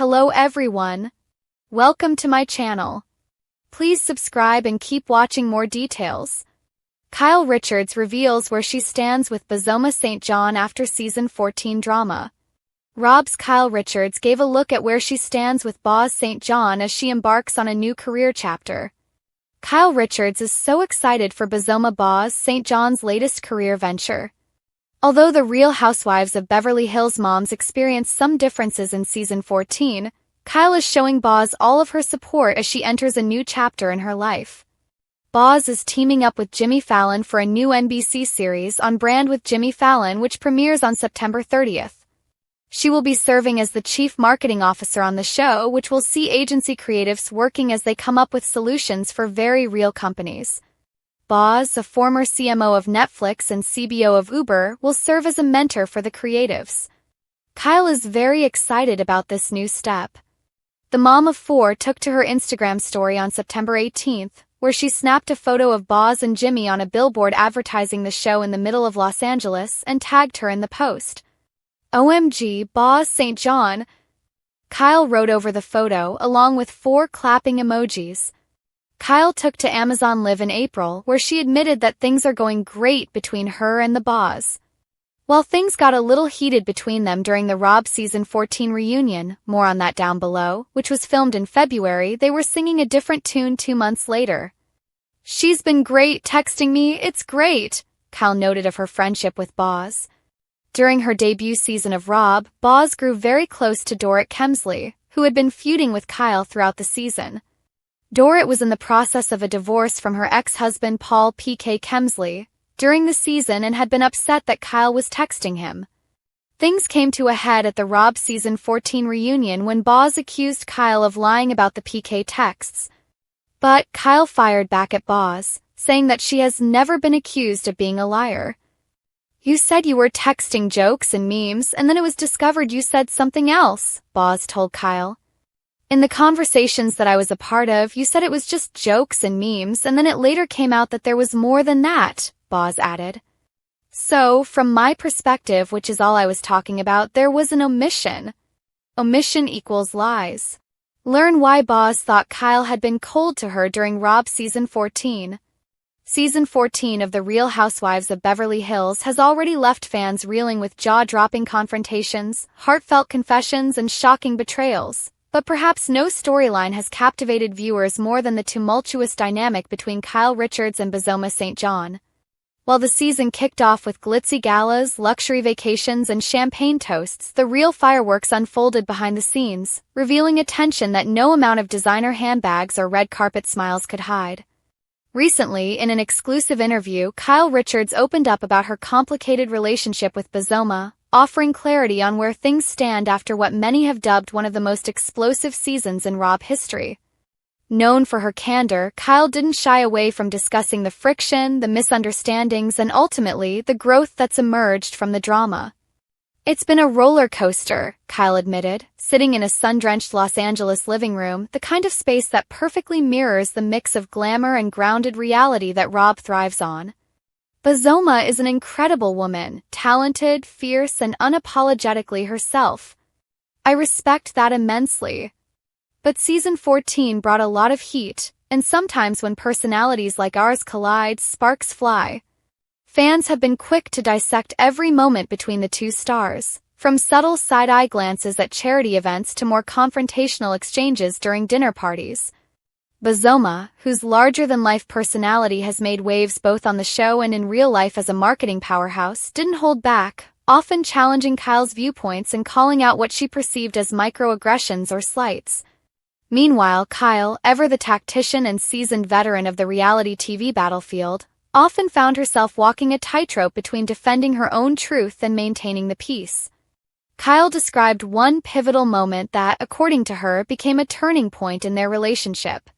Hello everyone. Welcome to my channel. Please subscribe and keep watching more details. Kyle Richards reveals where she stands with Bozoma St. John after season 14 drama. Rob's Kyle Richards gave a look at where she stands with Boz St. John as she embarks on a new career chapter. Kyle Richards is so excited for Bozoma Boz St. John's latest career venture. Although the Real Housewives of Beverly Hills moms experienced some differences in season 14, Kyle is showing Boz all of her support as she enters a new chapter in her life. Boz is teaming up with Jimmy Fallon for a new NBC series on brand with Jimmy Fallon, which premieres on September 30th. She will be serving as the chief marketing officer on the show, which will see agency creatives working as they come up with solutions for very real companies. Boz, a former CMO of Netflix and CBO of Uber, will serve as a mentor for the creatives. Kyle is very excited about this new step. The mom of four took to her Instagram story on September 18th, where she snapped a photo of Boz and Jimmy on a billboard advertising the show in the middle of Los Angeles and tagged her in the post. "OMG, Boz St. John," Kyle wrote over the photo along with 4 clapping emojis. Kyle took to Amazon Live in April, where she admitted that things are going great between her and the Boz. While things got a little heated between them during the Rob season 14 reunion, more on that down below, which was filmed in February, they were singing a different tune 2 months later. "She's been great texting me, it's great," Kyle noted of her friendship with Boz. During her debut season of Rob, Boz grew very close to Dorit Kemsley, who had been feuding with Kyle throughout the season. Dorit was in the process of a divorce from her ex-husband Paul P.K. Kemsley during the season and had been upset that Kyle was texting him. Things came to a head at the Rob season 14 reunion when Boz accused Kyle of lying about the PK texts. But Kyle fired back at Boz, saying that she has never been accused of being a liar. "You said you were texting jokes and memes, and then it was discovered you said something else," Boz told Kyle. "In the conversations that I was a part of, you said it was just jokes and memes, and then it later came out that there was more than that," Boz added. "So, from my perspective, which is all I was talking about, there was an omission. Omission equals lies." Learn why Boz thought Kyle had been cold to her during Rob season 14. Season 14 of The Real Housewives of Beverly Hills has already left fans reeling with jaw-dropping confrontations, heartfelt confessions, and shocking betrayals. But perhaps no storyline has captivated viewers more than the tumultuous dynamic between Kyle Richards and Bozoma St. John. While the season kicked off with glitzy galas, luxury vacations, and champagne toasts, the real fireworks unfolded behind the scenes, revealing a tension that no amount of designer handbags or red carpet smiles could hide. Recently, in an exclusive interview, Kyle Richards opened up about her complicated relationship with Bozoma, offering clarity on where things stand after what many have dubbed one of the most explosive seasons in Rob history. Known for her candor, Kyle didn't shy away from discussing the friction, the misunderstandings, and ultimately, the growth that's emerged from the drama. "It's been a roller coaster," Kyle admitted, sitting in a sun-drenched Los Angeles living room, the kind of space that perfectly mirrors the mix of glamour and grounded reality that Rob thrives on. "Bozoma is an incredible woman, talented, fierce, and unapologetically herself. I respect that immensely. But season 14 brought a lot of heat, and sometimes when personalities like ours collide, sparks fly. Fans have been quick to dissect every moment between the two stars, from subtle side-eye glances at charity events to more confrontational exchanges during dinner parties." Bozoma, whose larger-than-life personality has made waves both on the show and in real life as a marketing powerhouse, didn't hold back, often challenging Kyle's viewpoints and calling out what she perceived as microaggressions or slights. Meanwhile, Kyle, ever the tactician and seasoned veteran of the reality TV battlefield, often found herself walking a tightrope between defending her own truth and maintaining the peace. Kyle described one pivotal moment that, according to her, became a turning point in their relationship.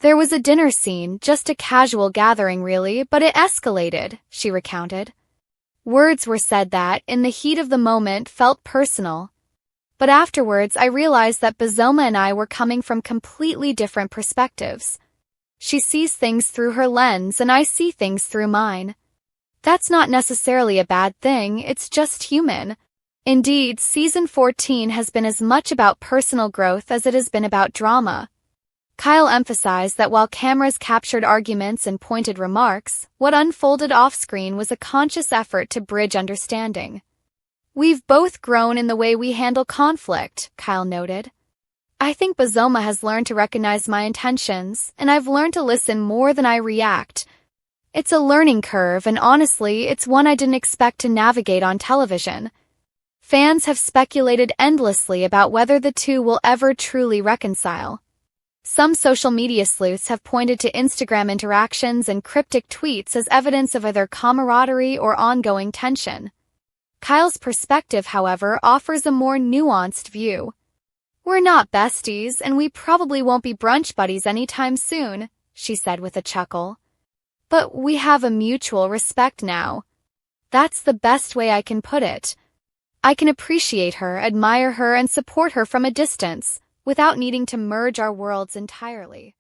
"There was a dinner scene, just a casual gathering really, but it escalated," she recounted. "Words were said that, in the heat of the moment, felt personal. But afterwards I realized that Bozoma and I were coming from completely different perspectives. She sees things through her lens and I see things through mine. That's not necessarily a bad thing, it's just human. Indeed, season 14 has been as much about personal growth as it has been about drama. Kyle emphasized that while cameras captured arguments and pointed remarks, what unfolded off-screen was a conscious effort to bridge understanding. "We've both grown in the way we handle conflict," Kyle noted. "I think Bozoma has learned to recognize my intentions, and I've learned to listen more than I react. It's a learning curve, and honestly, it's one I didn't expect to navigate on television." Fans have speculated endlessly about whether the two will ever truly reconcile. Some social media sleuths have pointed to Instagram interactions and cryptic tweets as evidence of either camaraderie or ongoing tension. Kyle's perspective, however, offers a more nuanced view. "We're not besties, and we probably won't be brunch buddies anytime soon," she said with a chuckle. "But we have a mutual respect now. That's the best way I can put it. I can appreciate her, admire her, and support her from a distance, without needing to merge our worlds entirely."